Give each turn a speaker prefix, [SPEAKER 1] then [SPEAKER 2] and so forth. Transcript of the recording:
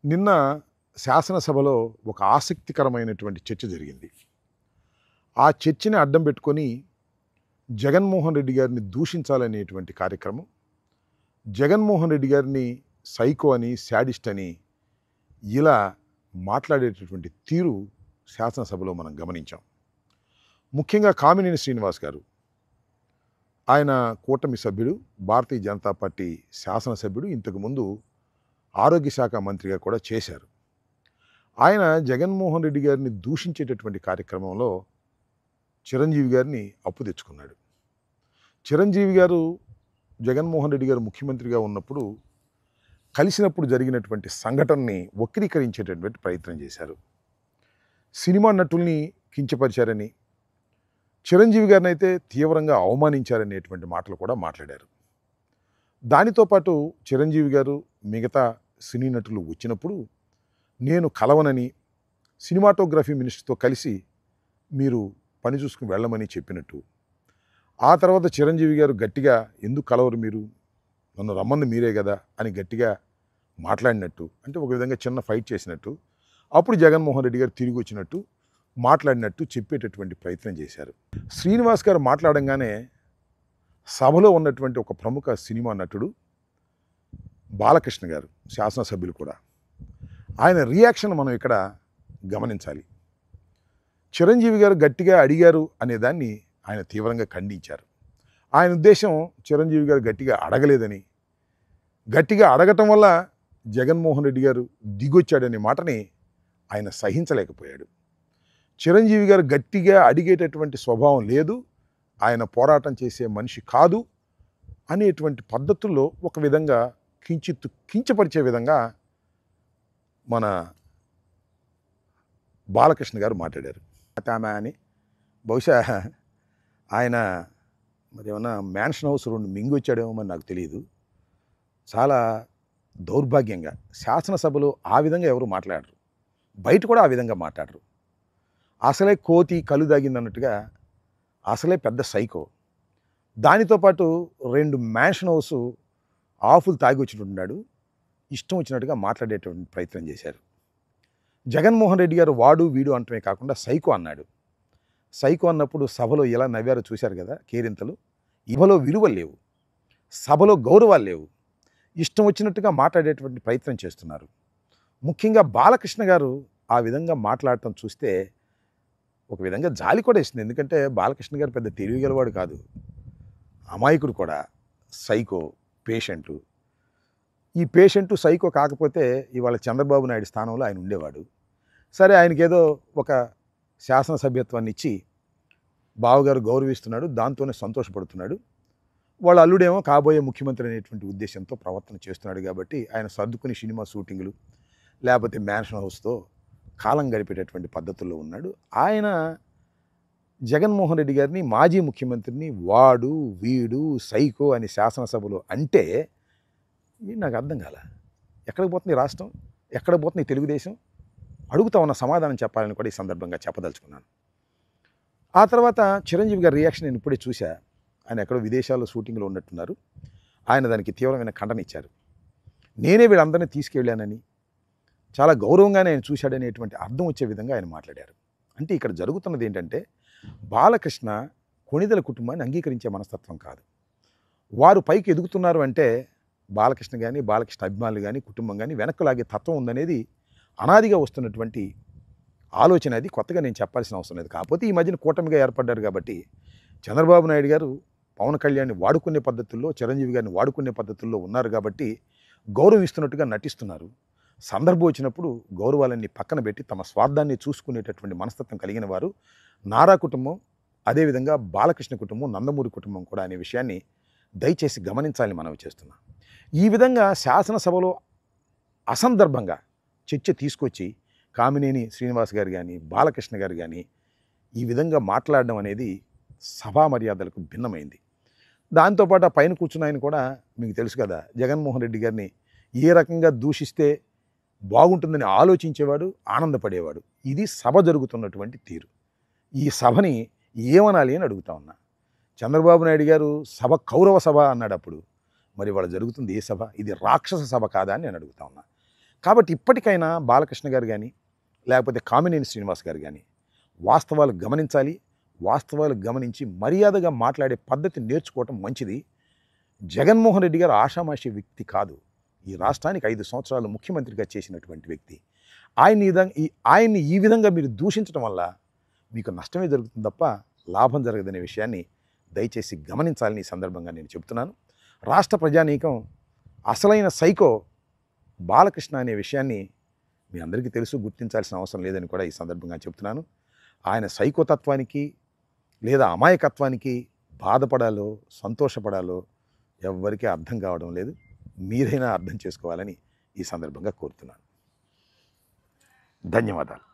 [SPEAKER 1] నిన్న శాసనసభలో ఒక ఆసక్తికరమైనటువంటి చర్చ జరిగింది. ఆ చర్చని అడ్డం పెట్టుకొని జగన్మోహన్ రెడ్డి గారిని దూషించాలనేటువంటి కార్యక్రమం, జగన్మోహన్ రెడ్డి గారిని సైకో అని, శాడిస్ట్ అని ఇలా మాట్లాడేటటువంటి తీరు శాసనసభలో మనం గమనించాం. ముఖ్యంగా కామినేని శ్రీనివాస్ గారు, ఆయన కూటమి సభ్యుడు, భారతీయ జనతా పార్టీ శాసనసభ్యుడు, ఇంతకుముందు ఆరోగ్య శాఖ మంత్రిగా కూడా చేశారు. ఆయన జగన్మోహన్ రెడ్డి గారిని దూషించేటటువంటి కార్యక్రమంలో చిరంజీవి గారిని అప్పు తెచ్చుకున్నాడు. చిరంజీవి గారు జగన్మోహన్ రెడ్డి గారు ముఖ్యమంత్రిగా ఉన్నప్పుడు కలిసినప్పుడు జరిగినటువంటి సంఘటనని వక్రీకరించేటటువంటి ప్రయత్నం చేశారు. సినిమా నటుల్ని కించపరిచారని, చిరంజీవి గారిని అయితే తీవ్రంగా అవమానించారనేటువంటి మాటలు కూడా మాట్లాడారు. దానితో పాటు చిరంజీవి గారు మిగతా సినీ నటులు వచ్చినప్పుడు నేను కలవనని, సినిమాటోగ్రఫీ మినిస్టర్తో కలిసి మీరు పని చూసుకుని వెళ్ళమని చెప్పినట్టు, ఆ తర్వాత చిరంజీవి గారు గట్టిగా ఎందుకు కలవరు మీరు, నన్ను రమ్మంది మీరే కదా అని గట్టిగా మాట్లాడినట్టు, అంటే ఒక విధంగా చిన్న ఫైట్ చేసినట్టు, అప్పుడు జగన్మోహన్ రెడ్డి గారు తిరిగి వచ్చినట్టు మాట్లాడినట్టు చెప్పేటటువంటి ప్రయత్నం చేశారు. శ్రీనివాస్ గారు మాట్లాడంగానే సభలో ఉన్నటువంటి ఒక ప్రముఖ సినిమా నటుడు బాలకృష్ణ గారు, శాసనసభ్యులు కూడా, ఆయన రియాక్షన్ మనం ఇక్కడ గమనించాలి. చిరంజీవి గారు గట్టిగా అడిగారు అనేదాన్ని ఆయన తీవ్రంగా ఖండించారు. ఆయన ఉద్దేశం చిరంజీవి గారు గట్టిగా అడగలేదని, గట్టిగా అడగటం వల్ల జగన్మోహన్ రెడ్డి గారు దిగొచ్చాడనే మాటని ఆయన సహించలేకపోయాడు. చిరంజీవి గారు గట్టిగా అడిగేటటువంటి స్వభావం లేదు, ఆయన పోరాటం చేసే మనిషి కాదు అనేటువంటి పద్ధతుల్లో ఒక విధంగా కించపరిచే విధంగా మన బాలకృష్ణ గారు మాట్లాడారు. ఆమె అని బహుశా ఆయన మరి ఏమన్నా మ్యాన్షన్ హౌస్ 2 మింగొచ్చాడేమో మరి నాకు తెలియదు. చాలా దౌర్భాగ్యంగా శాసనసభలో ఆ విధంగా ఎవరు మాట్లాడరు, బయట కూడా ఆ విధంగా మాట్లాడరు. అసలే కోతి కళ్ళు దాగిందన్నట్టుగా అసలే పెద్ద సైకో. దానితో పాటు 2 మ్యాన్షన్ హౌస్ ఆఫులు తాగి వచ్చినట్టున్నాడు, ఇష్టం వచ్చినట్టుగా మాట్లాడేటువంటి ప్రయత్నం చేశారు. జగన్మోహన్ రెడ్డి గారు వాడు వీడు అంటమే కాకుండా సైకో అన్నాడు. సైకో అన్నప్పుడు సభలో ఎలా నవ్వారో చూశారు కదా, కేరింతలు. సభలో విలువలు లేవు, సభలో గౌరవాలు లేవు, ఇష్టం వచ్చినట్టుగా మాట్లాడేటువంటి ప్రయత్నం చేస్తున్నారు. ముఖ్యంగా బాలకృష్ణ గారు ఆ విధంగా మాట్లాడటం చూస్తే ఒక విధంగా జాలి కూడా ఇస్తుంది. ఎందుకంటే బాలకృష్ణ గారు పెద్ద తెలివిగలవాడు కాదు, అమాయకుడు కూడా, సైకో, పేషెంటు. ఈ పేషెంటు సైకో కాకపోతే ఇవాళ చంద్రబాబు నాయుడు స్థానంలో ఆయన ఉండేవాడు. సరే, ఆయనకేదో ఒక శాసనసభ్యత్వాన్ని ఇచ్చి బావగారు గౌరవిస్తున్నాడు, దాంతోనే సంతోషపడుతున్నాడు. వాళ్ళ అల్లుడేమో కాబోయే ముఖ్యమంత్రి అనేటువంటి ఉద్దేశంతో ప్రవర్తన చేస్తున్నాడు కాబట్టి ఆయన సర్దుకుని సినిమా షూటింగులు లేకపోతే మ్యాన్షన్ హౌస్తో కాలం గడిపేటటువంటి పద్ధతుల్లో ఉన్నాడు. ఆయన జగన్మోహన్ రెడ్డి గారిని, మాజీ ముఖ్యమంత్రిని వాడు వీడు సైకో అని శాసనసభలో అంటే నాకు అర్థం కాల. ఎక్కడికి పోతుంది రాష్ట్రం, ఎక్కడ పోతుంది తెలుగుదేశం? అడుగుతా ఉన్న సమాధానం చెప్పాలని కూడా ఈ సందర్భంగా చెప్పదలుచుకున్నాను. ఆ తర్వాత చిరంజీవి గారి రియాక్షన్ నేను ఇప్పుడే చూశా. ఆయన ఎక్కడో విదేశాల్లో షూటింగ్లో ఉన్నట్టున్నారు. ఆయన దానికి తీవ్రమైన ఖండన ఇచ్చారు. నేనే వీళ్ళందరినీ తీసుకెళ్ళానని, చాలా గౌరవంగానే ఆయన చూశాడనేటువంటి అర్థం వచ్చే విధంగా ఆయన మాట్లాడారు. అంటే ఇక్కడ జరుగుతున్నది ఏంటంటే, బాలకృష్ణ కొణిదెల కుటుంబాన్ని అంగీకరించే మనస్తత్వం కాదు. వారు పైకి ఎదుగుతున్నారు అంటే బాలకృష్ణ కానీ, బాలకృష్ణ అభిమానులు కానీ, కుటుంబం కానీ వెనక్కు లాగే తత్వం ఉందనేది అనాదిగా వస్తున్నటువంటి ఆలోచన. అది కొత్తగా నేను చెప్పాల్సిన అవసరం లేదు. కాకపోతే ఈ మధ్యన కూటమిగా ఏర్పడ్డారు కాబట్టి చంద్రబాబు నాయుడు గారు పవన్ కళ్యాణ్ని వాడుకునే పద్ధతుల్లో, చిరంజీవి గారిని వాడుకునే పద్ధతుల్లో ఉన్నారు కాబట్టి గౌరవం ఇస్తున్నట్టుగా నటిస్తున్నారు. సందర్భం వచ్చినప్పుడు గౌరవాలన్నీ పక్కన పెట్టి తమ స్వార్థాన్ని చూసుకునేటటువంటి మనస్తత్వం కలిగిన వారు నారా కుటుంబం, అదేవిధంగా బాలకృష్ణ కుటుంబం, నందమూరి కుటుంబం కూడా అనే విషయాన్ని దయచేసి గమనించాలని మనవి చేస్తున్నాం. ఈ విధంగా శాసనసభలో అసందర్భంగా చర్చ తీసుకొచ్చి కామినేని శ్రీనివాస్ గారు కానీ, బాలకృష్ణ గారు కానీ ఈ విధంగా మాట్లాడడం అనేది సభా మర్యాదలకు భిన్నమైంది. దాంతోపాటు ఆ పైన కూర్చున్న ఆయన కూడా మీకు తెలుసు కదా, జగన్మోహన్ రెడ్డి గారిని ఏ రకంగా దూషిస్తే బాగుంటుందని ఆలోచించేవాడు, ఆనందపడేవాడు. ఇది సభ జరుగుతున్నటువంటి తీరు. ఈ సభని ఏమనాలి అని అడుగుతా ఉన్నా. చంద్రబాబు నాయుడు గారు సభ కౌరవ సభ అన్నాడు అప్పుడు. మరి ఇవాళ జరుగుతుంది ఏ సభ? ఇది రాక్షస సభ కాదా అని నేను అడుగుతా ఉన్నా. కాబట్టి ఇప్పటికైనా బాలకృష్ణ గారు కానీ లేకపోతే కామినేని శ్రీనివాస్ గారు కానీ వాస్తవాలు గమనించాలి. వాస్తవాలు గమనించి మర్యాదగా మాట్లాడే పద్ధతి నేర్చుకోవటం మంచిది. జగన్మోహన్ రెడ్డి గారు ఆషామాషి వ్యక్తి కాదు. ఈ రాష్ట్రానికి 5 సంవత్సరాలు ముఖ్యమంత్రిగా చేసినటువంటి వ్యక్తి. ఆయన్ని ఈ విధంగా మీరు దూషించడం వల్ల మీకు నష్టమే జరుగుతుంది తప్ప లాభం జరగదనే విషయాన్ని దయచేసి గమనించాలని ఈ సందర్భంగా నేను చెప్తున్నాను. రాష్ట్ర ప్రజానీకం అసలైన సైకో బాలకృష్ణ అనే విషయాన్ని మీ అందరికీ తెలుసు, గుర్తించాల్సిన అవసరం లేదని కూడా ఈ సందర్భంగా చెప్తున్నాను. ఆయన సైకోతత్వానికి లేదా అమాయకత్వానికి బాధపడాలో సంతోషపడాలో ఎవ్వరికీ అర్థం కావడం లేదు. మీరైనా అర్థం చేసుకోవాలని ఈ సందర్భంగా కోరుతున్నాను. ధన్యవాదాలు.